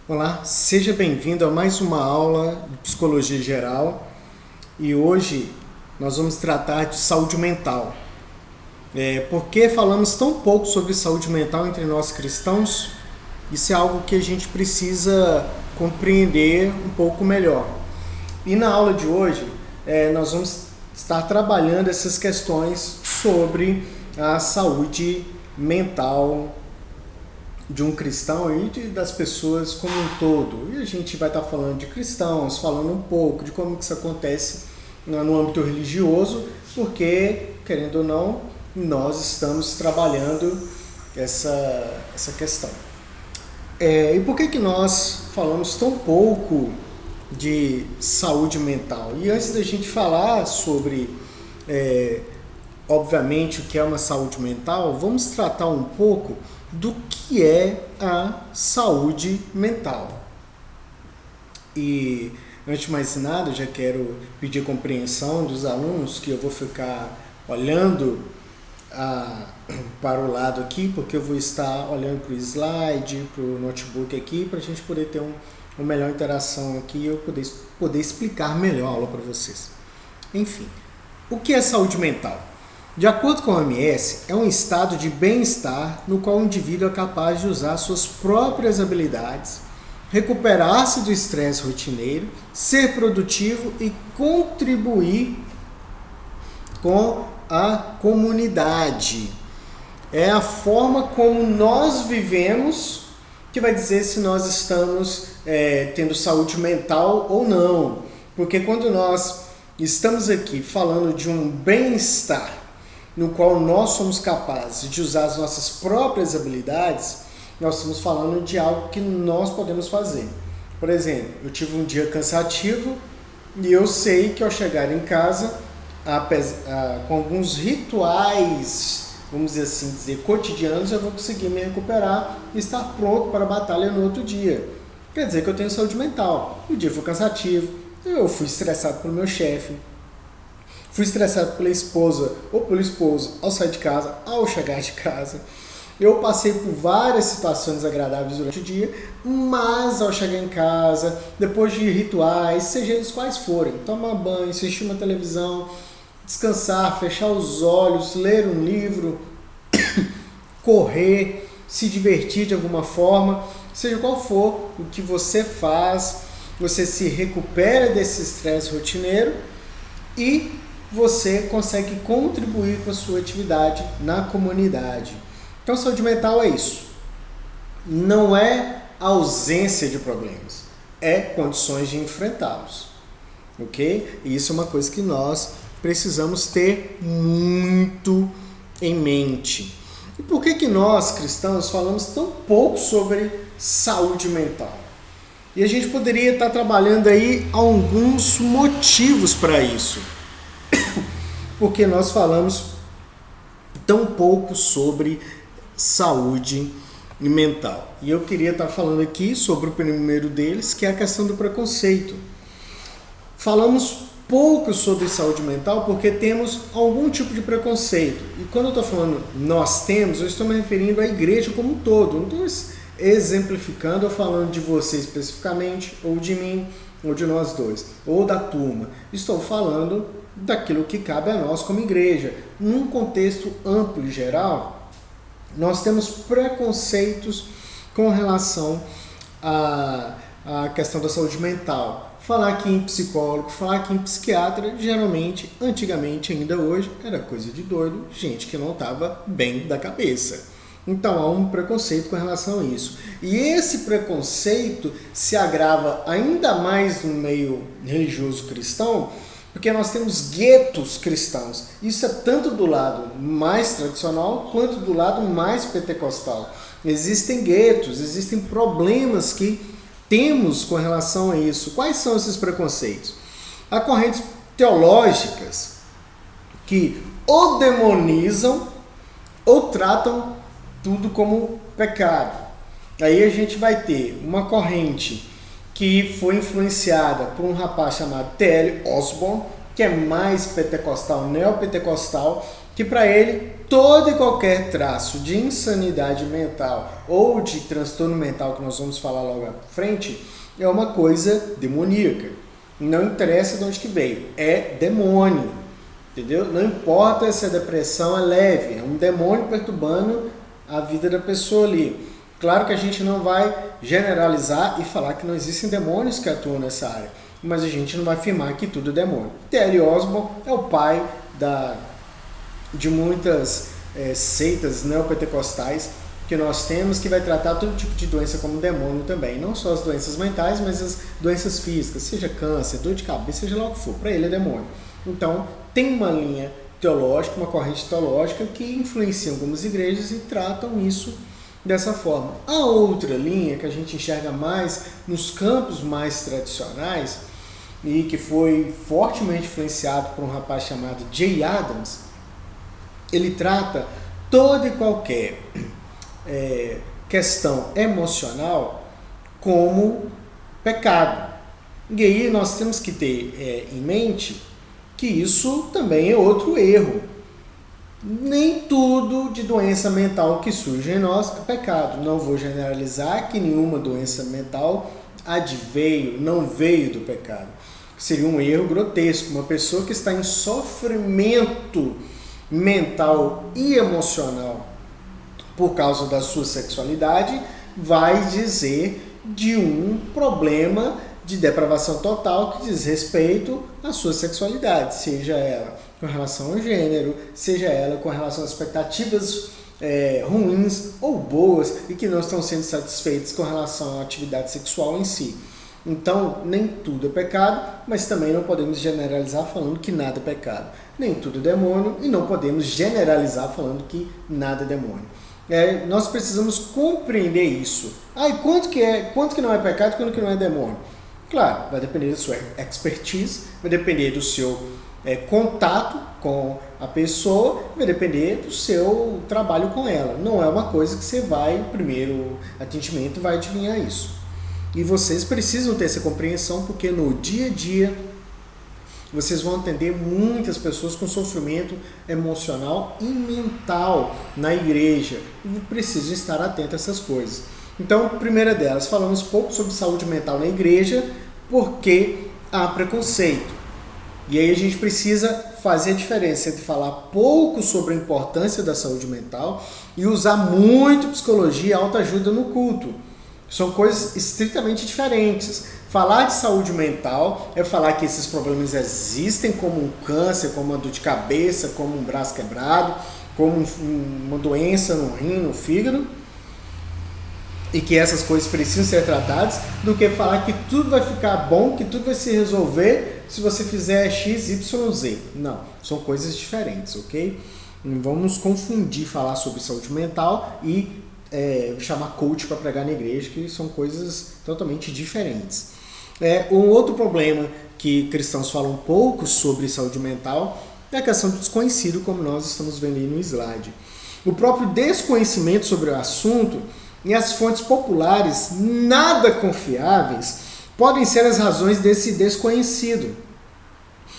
Olá, seja bem-vindo a mais uma aula de Psicologia Geral e hoje nós vamos tratar de saúde mental. Por que falamos tão pouco sobre saúde mental entre nós cristãos? Isso é algo que a gente precisa compreender um pouco melhor. E na aula de hoje nós vamos estar trabalhando essas questões sobre a saúde mental de um cristão e das pessoas como um todo. E a gente vai estar falando de cristãos, falando um pouco de como isso acontece no âmbito religioso, porque, querendo ou não, nós estamos trabalhando essa questão. E por que nós falamos tão pouco de saúde mental? E antes da gente falar sobre, obviamente, o que é uma saúde mental, vamos tratar um pouco do que é a saúde mental. E antes de mais nada, eu já quero pedir compreensão dos alunos que eu vou ficar olhando para o lado aqui, porque eu vou estar olhando para o slide, para o notebook aqui, para a gente poder ter uma melhor interação aqui e eu poder explicar melhor a aula para vocês. Enfim, o que é saúde mental? De acordo com a OMS, é um estado de bem-estar no qual o indivíduo é capaz de usar suas próprias habilidades, recuperar-se do estresse rotineiro, ser produtivo e contribuir com a comunidade. É a forma como nós vivemos que vai dizer se nós estamos tendo saúde mental ou não. Porque quando nós estamos aqui falando de um bem-estar, no qual nós somos capazes de usar as nossas próprias habilidades, nós estamos falando de algo que nós podemos fazer. Por exemplo, eu tive um dia cansativo e eu sei que ao chegar em casa, com alguns rituais, vamos dizer, cotidianos, eu vou conseguir me recuperar e estar pronto para a batalha no outro dia. Quer dizer que eu tenho saúde mental. O dia foi cansativo, eu fui estressado pelo meu chefe, fui estressado pela esposa ou pelo esposo ao sair de casa, ao chegar de casa. Eu passei por várias situações agradáveis durante o dia, mas ao chegar em casa, depois de rituais, seja eles quais forem, tomar banho, assistir uma televisão, descansar, fechar os olhos, ler um livro, correr, se divertir de alguma forma, seja qual for o que você faz, você se recupera desse estresse rotineiro e você consegue contribuir com a sua atividade na comunidade. Então, saúde mental é isso. Não é ausência de problemas, é condições de enfrentá-los. Ok? E isso é uma coisa que nós precisamos ter muito em mente. E por que nós, cristãos, falamos tão pouco sobre saúde mental? E a gente poderia estar trabalhando aí alguns motivos para isso. Porque nós falamos tão pouco sobre saúde mental. E eu queria estar falando aqui sobre o primeiro deles, que é a questão do preconceito. Falamos pouco sobre saúde mental porque temos algum tipo de preconceito. E quando eu estou falando nós temos, eu estou me referindo à igreja como um todo. Não estou exemplificando ou falando de você especificamente, ou de mim, ou de nós dois, ou da turma. Estou falando daquilo que cabe a nós como igreja. Num contexto amplo e geral, nós temos preconceitos com relação à questão da saúde mental. Falar aqui em psicólogo, falar aqui em psiquiatra, geralmente, antigamente, ainda hoje, era coisa de doido, gente que não estava bem da cabeça. Então há um preconceito com relação a isso. E esse preconceito se agrava ainda mais no meio religioso cristão, porque nós temos guetos cristãos. Isso é tanto do lado mais tradicional quanto do lado mais pentecostal. Existem guetos, existem problemas que temos com relação a isso. Quais são esses preconceitos? Há correntes teológicas que ou demonizam ou tratam tudo como pecado. Aí a gente vai ter uma corrente que foi influenciada por um rapaz chamado T.L. Osborne, que é mais pentecostal, neopentecostal, que para ele todo e qualquer traço de insanidade mental ou de transtorno mental, que nós vamos falar logo à frente, é uma coisa demoníaca. Não interessa de onde que veio, é demônio, entendeu? Não importa se a depressão é leve, é um demônio perturbando a vida da pessoa ali. Claro que a gente não vai generalizar e falar que não existem demônios que atuam nessa área, mas a gente não vai afirmar que tudo é demônio. T.L. Osborne é o pai de muitas seitas neopentecostais que nós temos, que vai tratar todo tipo de doença como demônio também. Não só as doenças mentais, mas as doenças físicas, seja câncer, dor de cabeça, seja lá o que for, para ele é demônio. Então, tem uma linha teológica, uma corrente teológica que influencia algumas igrejas e tratam isso dessa forma. A outra linha que a gente enxerga mais nos campos mais tradicionais e que foi fortemente influenciado por um rapaz chamado Jay Adams, ele trata toda e qualquer questão emocional como pecado. E aí nós temos que ter em mente que isso também é outro erro. Nem tudo de doença mental que surge em nós é pecado. Não vou generalizar que nenhuma doença mental não veio do pecado. Seria um erro grotesco. Uma pessoa que está em sofrimento mental e emocional por causa da sua sexualidade vai dizer de um problema de depravação total que diz respeito à sua sexualidade, seja ela com relação ao gênero, seja ela com relação às expectativas ruins ou boas e que não estão sendo satisfeitas com relação à atividade sexual em si. Então, nem tudo é pecado, mas também não podemos generalizar falando que nada é pecado. Nem tudo é demônio e não podemos generalizar falando que nada é demônio. Nós precisamos compreender isso. E quanto que não é pecado e quanto que não é demônio? Claro, vai depender da sua expertise, vai depender do seu contato com a pessoa, vai depender do seu trabalho com ela. Não é uma coisa que você vai, o primeiro atendimento vai adivinhar isso. E vocês precisam ter essa compreensão, porque no dia a dia vocês vão atender muitas pessoas com sofrimento emocional e mental na igreja. E precisam estar atentos a essas coisas. Então, primeira delas, falamos pouco sobre saúde mental na igreja, porque há preconceito. E aí a gente precisa fazer a diferença entre falar pouco sobre a importância da saúde mental e usar muito psicologia e autoajuda no culto. São coisas estritamente diferentes. Falar de saúde mental é falar que esses problemas existem, como um câncer, como uma dor de cabeça, como um braço quebrado, como uma doença no rim, no fígado, e que essas coisas precisam ser tratadas, do que falar que tudo vai ficar bom, que tudo vai se resolver se você fizer X, Y, Z. Não, são coisas diferentes, ok? Não vamos confundir falar sobre saúde mental e chamar coach para pregar na igreja, que são coisas totalmente diferentes. Um outro problema que cristãos falam um pouco sobre saúde mental é a questão do desconhecido, como nós estamos vendo aí no slide. O próprio desconhecimento sobre o assunto e as fontes populares nada confiáveis podem ser as razões desse desconhecido.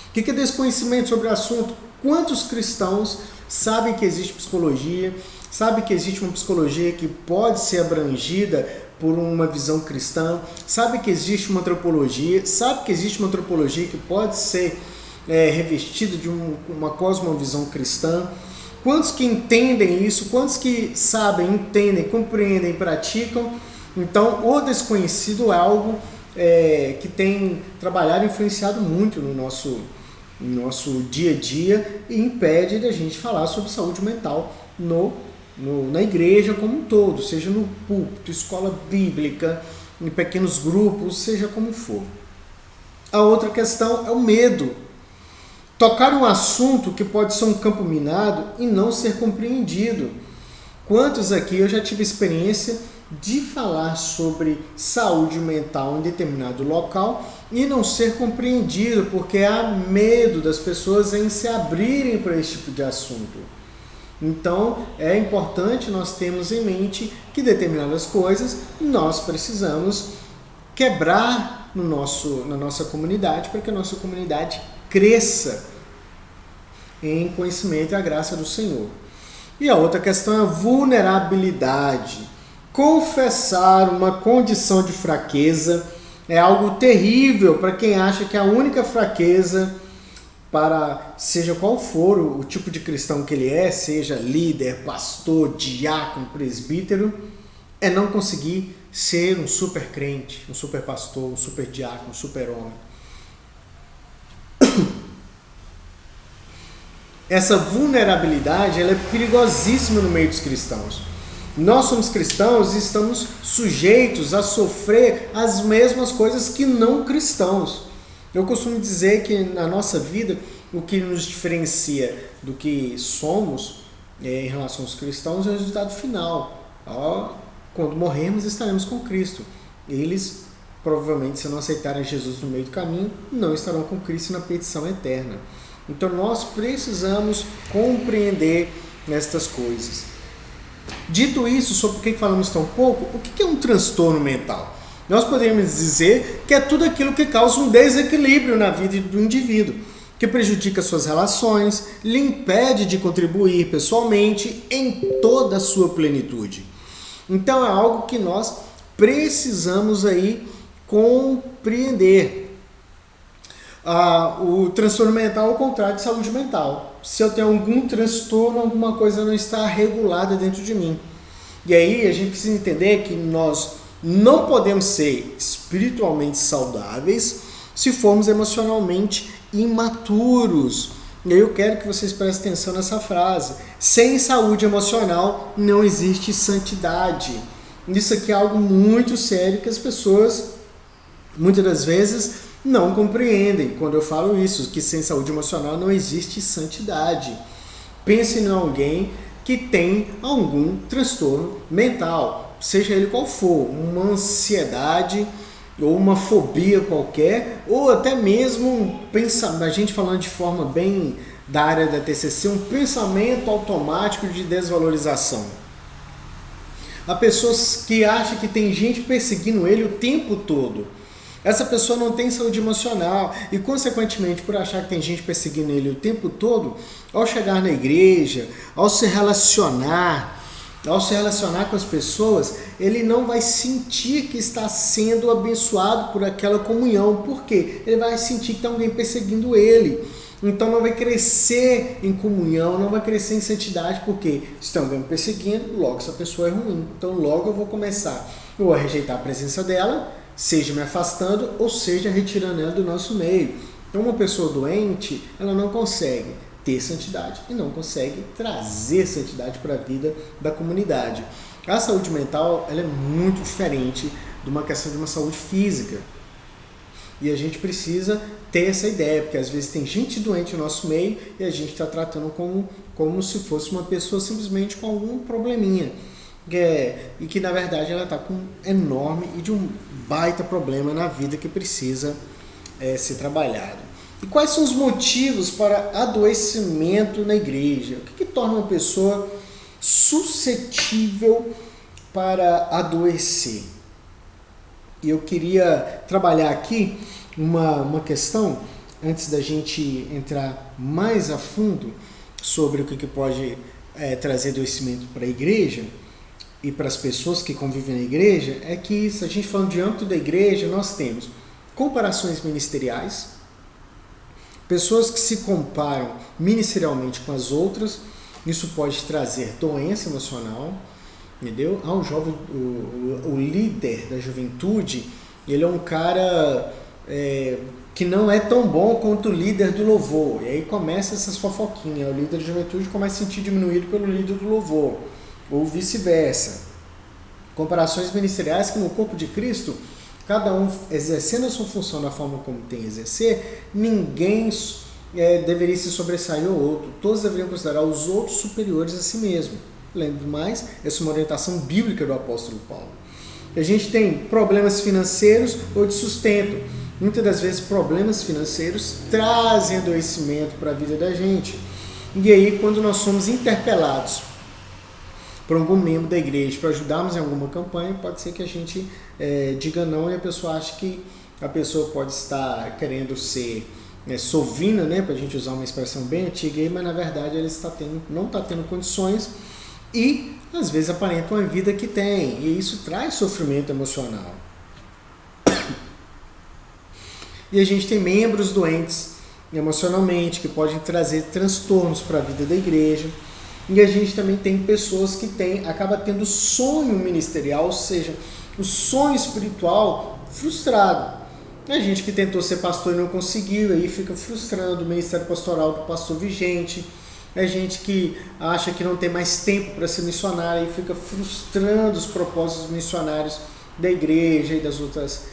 O que é desconhecimento sobre o assunto? Quantos cristãos sabem que existe psicologia, sabem que existe uma psicologia que pode ser abrangida por uma visão cristã, sabe que existe uma antropologia, sabe que existe uma antropologia que pode ser revestida de uma cosmovisão cristã? Quantos que entendem isso? Quantos que sabem, entendem, compreendem, praticam? Então, o desconhecido é algo que tem trabalhado e influenciado muito no nosso dia a dia e impede da gente falar sobre saúde mental na igreja como um todo, seja no púlpito, escola bíblica, em pequenos grupos, seja como for. A outra questão é o medo. Tocar um assunto que pode ser um campo minado e não ser compreendido. Quantos aqui eu já tive experiência de falar sobre saúde mental em determinado local e não ser compreendido, porque há medo das pessoas em se abrirem para esse tipo de assunto. Então, é importante nós termos em mente que determinadas coisas nós precisamos quebrar na nossa comunidade para que a nossa comunidade cresça. em conhecimento e a graça do Senhor. E a outra questão é a vulnerabilidade. Confessar uma condição de fraqueza é algo terrível para quem acha que a única fraqueza, para seja qual for o tipo de cristão que ele é, seja líder, pastor, diácono, presbítero, é não conseguir ser um super crente, um super pastor, um super diácono, um super homem. Essa vulnerabilidade ela é perigosíssima no meio dos cristãos. Nós somos cristãos e estamos sujeitos a sofrer as mesmas coisas que não cristãos. Eu costumo dizer que na nossa vida, o que nos diferencia do que somos em relação aos cristãos é o resultado final. Quando morrermos, estaremos com Cristo. Eles, provavelmente, se não aceitarem Jesus no meio do caminho, não estarão com Cristo na perdição eterna. Então, nós precisamos compreender estas coisas. Dito isso, sobre o que falamos tão pouco, o que é um transtorno mental? Nós poderíamos dizer que é tudo aquilo que causa um desequilíbrio na vida do indivíduo, que prejudica suas relações, lhe impede de contribuir pessoalmente em toda a sua plenitude. Então é algo que nós precisamos aí compreender. O transtorno mental é o contrário de saúde mental. Se eu tenho algum transtorno, alguma coisa não está regulada dentro de mim. E aí a gente precisa entender que nós não podemos ser espiritualmente saudáveis se formos emocionalmente imaturos. E aí eu quero que vocês prestem atenção nessa frase. Sem saúde emocional não existe santidade. Isso aqui é algo muito sério que as pessoas, muitas das vezes, não compreendem quando eu falo isso, que sem saúde emocional não existe santidade. Pense em alguém que tem algum transtorno mental, seja ele qual for, uma ansiedade ou uma fobia qualquer, ou até mesmo, a gente falando de forma bem da área da TCC, um pensamento automático de desvalorização. Há pessoas que acham que tem gente perseguindo ele o tempo todo. Essa pessoa não tem saúde emocional e, consequentemente, por achar que tem gente perseguindo ele o tempo todo, ao chegar na igreja, ao se relacionar com as pessoas, ele não vai sentir que está sendo abençoado por aquela comunhão. Por quê? Ele vai sentir que tem alguém perseguindo ele. Então não vai crescer em comunhão, não vai crescer em santidade, porque estão alguém me perseguindo, logo essa pessoa é ruim. Então logo eu vou começar ou a rejeitar a presença dela, seja me afastando ou seja retirando ela do nosso meio. Então uma pessoa doente, ela não consegue ter santidade e não consegue trazer santidade para a vida da comunidade. A saúde mental ela é muito diferente de uma questão de uma saúde física. E a gente precisa ter essa ideia, porque às vezes tem gente doente no nosso meio e a gente está tratando como se fosse uma pessoa simplesmente com algum probleminha. E que na verdade ela está com um enorme e de um baita problema na vida que precisa ser trabalhado. E quais são os motivos para adoecimento na igreja? O que torna uma pessoa suscetível para adoecer? E eu queria trabalhar aqui uma questão, antes da gente entrar mais a fundo sobre o que pode trazer adoecimento para a igreja e para as pessoas que convivem na igreja, é que, se a gente falando de âmbito da igreja, nós temos comparações ministeriais, pessoas que se comparam ministerialmente com as outras, isso pode trazer doença emocional, entendeu? Um jovem, o líder da juventude, ele é um cara que não é tão bom quanto o líder do louvor, e aí começa essas fofoquinhas, o líder da juventude começa a se sentir diminuído pelo líder do louvor, ou vice-versa. Comparações ministeriais que no corpo de Cristo, cada um exercendo a sua função da forma como tem a exercer, ninguém deveria se sobressair ao outro, todos deveriam considerar os outros superiores a si mesmo. Lembre mais, essa é uma orientação bíblica do apóstolo Paulo. A gente tem problemas financeiros ou de sustento. Muitas das vezes problemas financeiros trazem adoecimento para a vida da gente. E aí, quando nós somos interpelados por algum membro da igreja para ajudarmos em alguma campanha, pode ser que a gente diga não e a pessoa ache que a pessoa pode estar querendo ser sovina, né, para a gente usar uma expressão bem antiga aí, mas na verdade ele não está tendo condições e às vezes aparenta uma vida que tem, e isso traz sofrimento emocional. E a gente tem membros doentes emocionalmente, que podem trazer transtornos para a vida da igreja. E a gente também tem pessoas que acaba tendo sonho ministerial, ou seja, o sonho espiritual frustrado. A gente que tentou ser pastor e não conseguiu, aí fica frustrando o ministério pastoral do pastor vigente. A gente que acha que não tem mais tempo para ser missionário e fica frustrando os propósitos missionários da igreja e das outras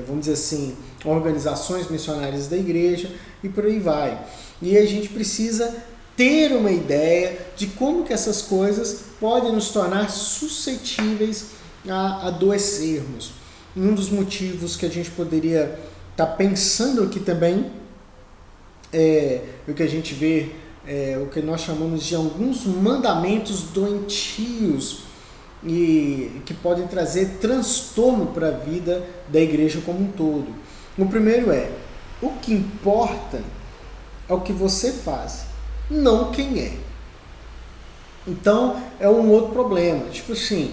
vamos dizer assim, organizações missionárias da igreja e por aí vai. E a gente precisa ter uma ideia de como que essas coisas podem nos tornar suscetíveis a adoecermos. E um dos motivos que a gente poderia estar pensando aqui também é o que a gente vê, o que nós chamamos de alguns mandamentos doentios e que podem trazer transtorno para a vida da igreja como um todo. O primeiro o que importa é o que você faz, não quem é. Então é um outro problema, tipo assim,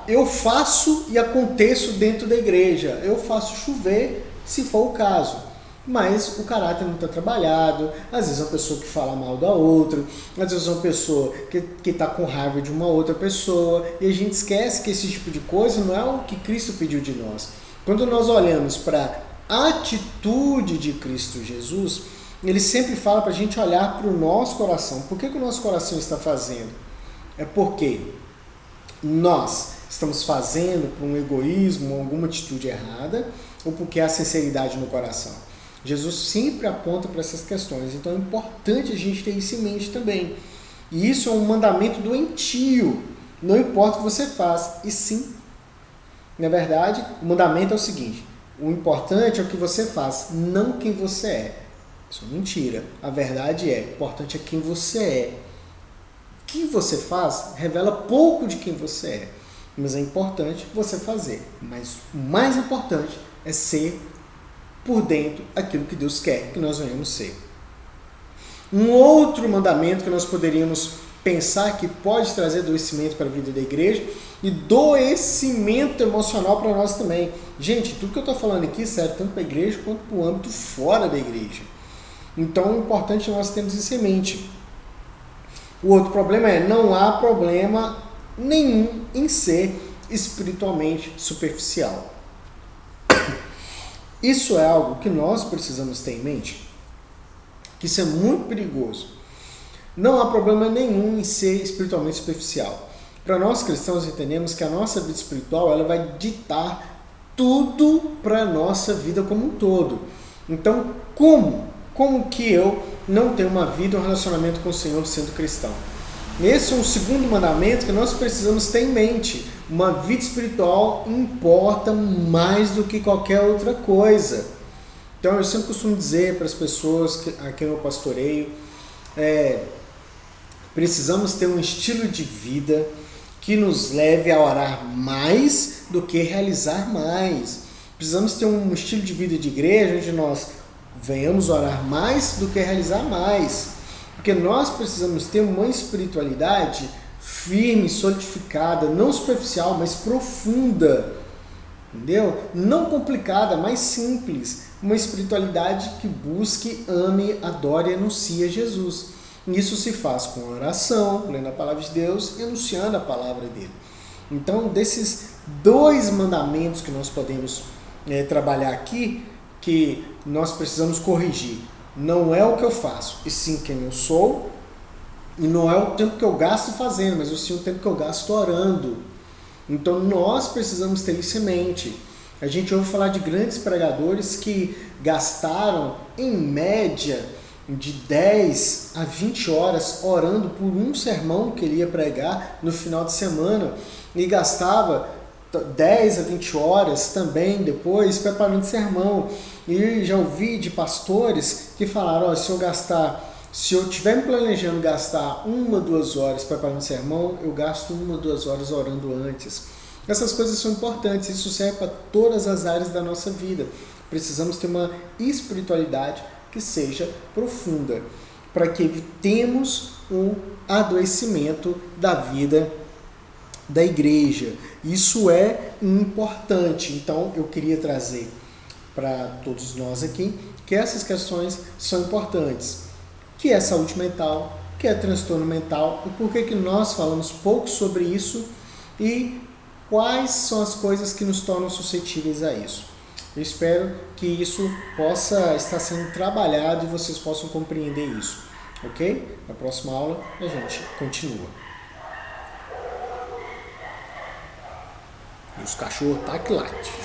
eu faço e aconteço dentro da igreja, eu faço chover se for o caso, mas o caráter não está trabalhado. Às vezes é uma pessoa que fala mal da outra, às vezes é uma pessoa que está com raiva de uma outra pessoa, e a gente esquece que esse tipo de coisa não é o que Cristo pediu de nós. Quando nós olhamos para a atitude de Cristo Jesus, ele sempre fala para a gente olhar para o nosso coração. Por que o nosso coração está fazendo? É porque nós estamos fazendo por um egoísmo, alguma atitude errada, ou porque há sinceridade no coração. Jesus sempre aponta para essas questões, então é importante a gente ter isso em mente também. E isso é um mandamento doentio, não importa o que você faz, e sim, na verdade, o mandamento é o seguinte: o importante é o que você faz, não quem você é. Isso é mentira. A verdade o importante é quem você é. O que você faz revela pouco de quem você é, mas é importante você fazer. Mas o mais importante é ser por dentro aquilo que Deus quer que nós venhamos ser. Um outro mandamento que nós poderíamos pensar que pode trazer adoecimento para a vida da igreja e adoecimento emocional para nós também. Gente, tudo que eu estou falando aqui serve tanto para a igreja quanto para o âmbito fora da igreja. Então é importante nós termos isso em mente. O outro problema não há problema nenhum em ser espiritualmente superficial. Isso é algo que nós precisamos ter em mente, que isso é muito perigoso. Não há problema nenhum em ser espiritualmente superficial. Para nós cristãos entendemos que a nossa vida espiritual ela vai ditar tudo para a nossa vida como um todo. Então, como que eu não tenho uma vida, um relacionamento com o Senhor sendo cristão? Esse é um segundo mandamento que nós precisamos ter em mente. Uma vida espiritual importa mais do que qualquer outra coisa. Então eu sempre costumo dizer para as pessoas a quem eu pastoreio, precisamos ter um estilo de vida que nos leve a orar mais do que realizar mais. Precisamos ter um estilo de vida de igreja onde nós venhamos orar mais do que realizar mais. Porque nós precisamos ter uma espiritualidade firme, solidificada, não superficial, mas profunda. Entendeu? Não complicada, mas simples. Uma espiritualidade que busque, ame, adore e anuncie Jesus. Isso se faz com oração, lendo a palavra de Deus e anunciando a palavra dele. Então, desses dois mandamentos que nós podemos trabalhar aqui, que nós precisamos corrigir. Não é o que eu faço, e sim quem eu sou, e não é o tempo que eu gasto fazendo, mas sim o tempo que eu gasto orando. Então nós precisamos ter isso em mente. A gente ouve falar de grandes pregadores que gastaram, em média, de 10 a 20 horas orando por um sermão que ele ia pregar no final de semana, e gastava 10 a 20 horas também depois preparando sermão. E já ouvi de pastores que falaram, se eu estiver me planejando gastar 1 ou 2 horas preparando sermão, eu gasto 1 ou 2 horas orando antes. Essas coisas são importantes, isso serve para todas as áreas da nossa vida. Precisamos ter uma espiritualidade que seja profunda, para que evitemos o adoecimento da vida da igreja. Isso é importante. Então, eu queria trazer para todos nós aqui que essas questões são importantes. Que é saúde mental, que é transtorno mental, e por que nós falamos pouco sobre isso e quais são as coisas que nos tornam suscetíveis a isso. Eu espero que isso possa estar sendo trabalhado e vocês possam compreender isso, ok? Na próxima aula a gente continua. E os cachorros tá que late.